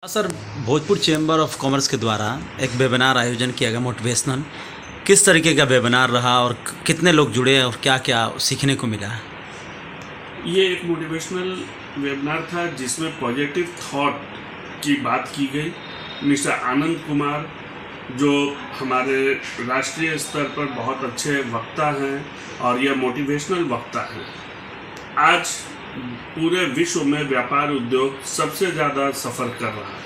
Sir, Bhojpur chamber of commerce के द्वारा एक वेबिनार आयोजन किया गया मोटिवेशनल। किस तरीके का वेबिनार रहा और कितने लोग जुड़े और क्या क्या सीखने को मिला? ये एक मोटिवेशनल वेबिनार था जिसमें पॉजिटिव थॉट की बात की गई। मिस्टर आनंद कुमार जो हमारे राष्ट्रीय स्तर पर बहुत अच्छे वक्ता हैं और यह मोटिवेशनल वक्ता हैं। आज पूरे विश्व में व्यापार उद्योग सबसे ज़्यादा सफ़र कर रहा है।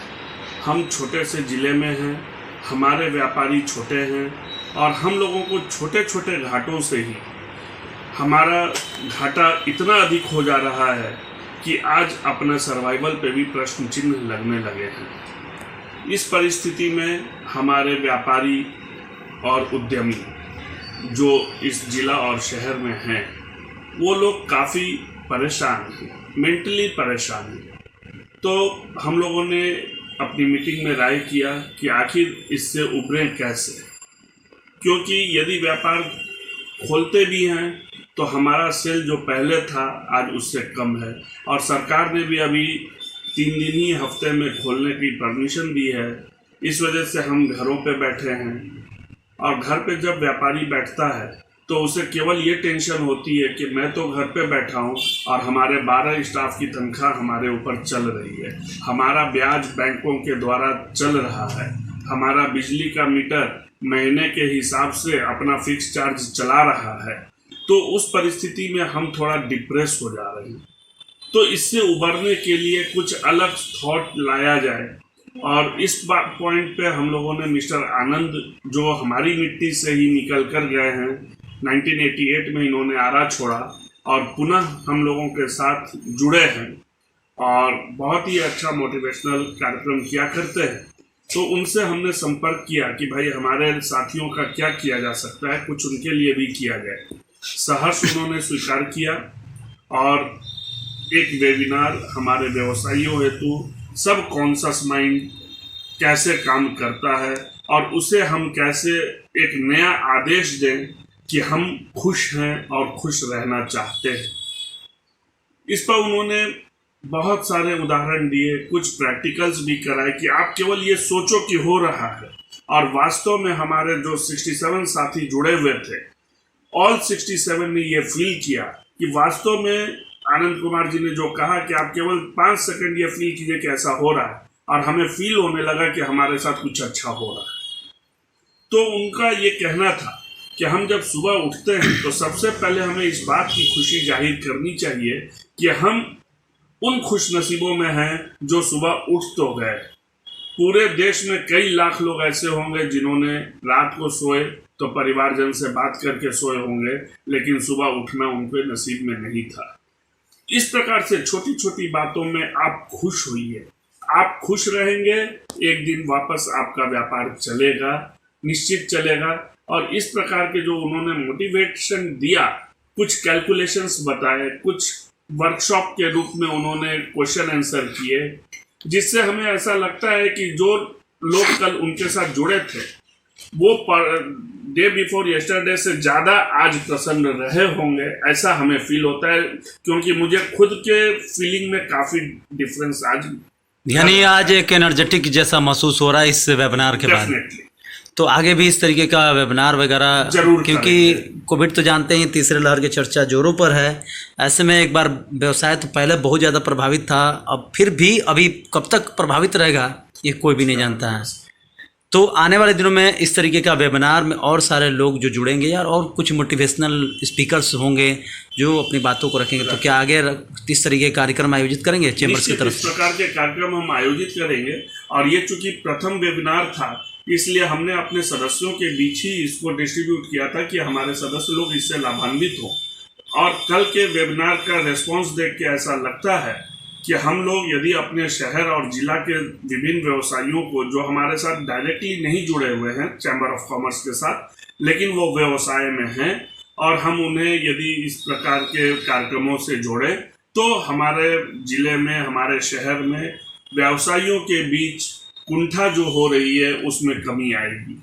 हम छोटे से ज़िले में हैं, हमारे व्यापारी छोटे हैं और हम लोगों को छोटे छोटे घाटों से ही हमारा घाटा इतना अधिक हो जा रहा है कि आज अपना सर्वाइवल पे भी प्रश्न चिन्ह लगने लगे हैं। इस परिस्थिति में हमारे व्यापारी और उद्यमी जो इस जिला और शहर में हैं, वो लोग काफ़ी परेशान हैं, मेंटली परेशान हैं। तो हम लोगों ने अपनी मीटिंग में राय किया कि आखिर इससे उभरें कैसे, क्योंकि यदि व्यापार खोलते भी हैं तो हमारा सेल जो पहले था आज उससे कम है और सरकार ने भी अभी 3 दिन ही हफ्ते में खोलने की परमिशन दी है। इस वजह से हम घरों पे बैठे हैं और घर पे जब व्यापारी बैठता है तो उसे केवल ये टेंशन होती है कि मैं तो घर पे बैठा हूँ और हमारे 12 स्टाफ की तनख्वाह हमारे ऊपर चल रही है, हमारा ब्याज बैंकों के द्वारा चल रहा है, हमारा बिजली का मीटर महीने के हिसाब से अपना फिक्स चार्ज चला रहा है। तो उस परिस्थिति में हम थोड़ा डिप्रेस हो जा रहे हैं। तो इससे उबरने के लिए कुछ अलग थॉट लाया जाए और इस पॉइंट पे हम लोगों ने मिस्टर आनंद जो हमारी मिट्टी से ही निकल कर गए हैं, 1988 में इन्होंने आरा छोड़ा और पुनः हम लोगों के साथ जुड़े हैं और बहुत ही अच्छा मोटिवेशनल कार्यक्रम किया करते हैं। तो उनसे हमने संपर्क किया कि भाई हमारे साथियों का क्या किया जा सकता है, कुछ उनके लिए भी किया जाए। सहर्ष उन्होंने स्वीकार किया और एक वेबिनार हमारे व्यवसायियों हेतु सब कॉन्शस माइंड कैसे काम करता है और उसे हम कैसे एक नया आदेश दें कि हम खुश हैं और खुश रहना चाहते हैं। इस पर उन्होंने बहुत सारे उदाहरण दिए, कुछ प्रैक्टिकल्स भी कराए कि आप केवल ये सोचो कि हो रहा है। और वास्तव में हमारे जो 67 साथी जुड़े हुए थे, ऑल 67 ने ये फील किया कि वास्तव में आनंद कुमार जी ने जो कहा कि आप केवल 5 सेकंड ये फील कीजिए कि ऐसा हो रहा है, और हमें फील होने लगा कि हमारे साथ कुछ अच्छा हो रहा है। तो उनका ये कहना था कि हम जब सुबह उठते हैं तो सबसे पहले हमें इस बात की खुशी जाहिर करनी चाहिए कि हम उन खुश नसीबों में हैं जो सुबह उठ तो गए। पूरे देश में कई लाख लोग ऐसे होंगे जिन्होंने रात को सोए तो परिवारजन से बात करके सोए होंगे, लेकिन सुबह उठना उनके नसीब में नहीं था। इस प्रकार से छोटी छोटी बातों में आप खुश होइए। आप खुश रहेंगे, एक दिन वापस आपका व्यापार चलेगा, निश्चित चलेगा। और इस प्रकार के जो उन्होंने मोटिवेशन दिया, कुछ कैलकुलेशंस बताए, कुछ वर्कशॉप के रूप में उन्होंने क्वेश्चन आंसर किए, जिससे हमें ऐसा लगता है कि जो लोग कल उनके साथ जुड़े थे वो डे बिफोर यस्टरडे से ज़्यादा आज प्रसन्न रहे होंगे, ऐसा हमें फील होता है। क्योंकि मुझे खुद के फीलिंग में काफ़ी डिफरेंस आज, यानी आज एक एनर्जेटिक जैसा महसूस हो रहा है इस वेबिनार के बाद। तो आगे भी इस तरीके का वेबिनार वगैरह जरूर, क्योंकि कोविड तो जानते हैं तीसरे लहर की चर्चा जोरों पर है। ऐसे में एक बार व्यवसाय तो पहले बहुत ज़्यादा प्रभावित था, अब फिर भी अभी कब तक प्रभावित रहेगा ये कोई भी नहीं जानता है। तो आने वाले दिनों में इस तरीके का वेबिनार में और सारे लोग जो जुड़ेंगे यार, और कुछ मोटिवेशनल स्पीकर्स होंगे जो अपनी बातों को रखेंगे, तो क्या आगे इस तरीके के कार्यक्रम आयोजित करेंगे चैम्बर्स की तरफ से? इस प्रकार के कार्यक्रम हम आयोजित करेंगे और ये चूंकि प्रथम वेबिनार था इसलिए हमने अपने सदस्यों के बीच ही इसको डिस्ट्रीब्यूट किया था कि हमारे सदस्य लोग इससे लाभान्वित हों। और कल के वेबिनार का रिस्पॉन्स देख के ऐसा लगता है कि हम लोग यदि अपने शहर और जिला के विभिन्न व्यवसायियों को जो हमारे साथ डायरेक्टली नहीं जुड़े हुए हैं चैम्बर ऑफ कॉमर्स के साथ, लेकिन वो व्यवसाय में हैं, और हम उन्हें यदि इस प्रकार के कार्यक्रमों से जोड़ें तो हमारे जिले में, हमारे शहर में व्यवसायियों के बीच कुंठा जो हो रही है उसमें कमी आएगी।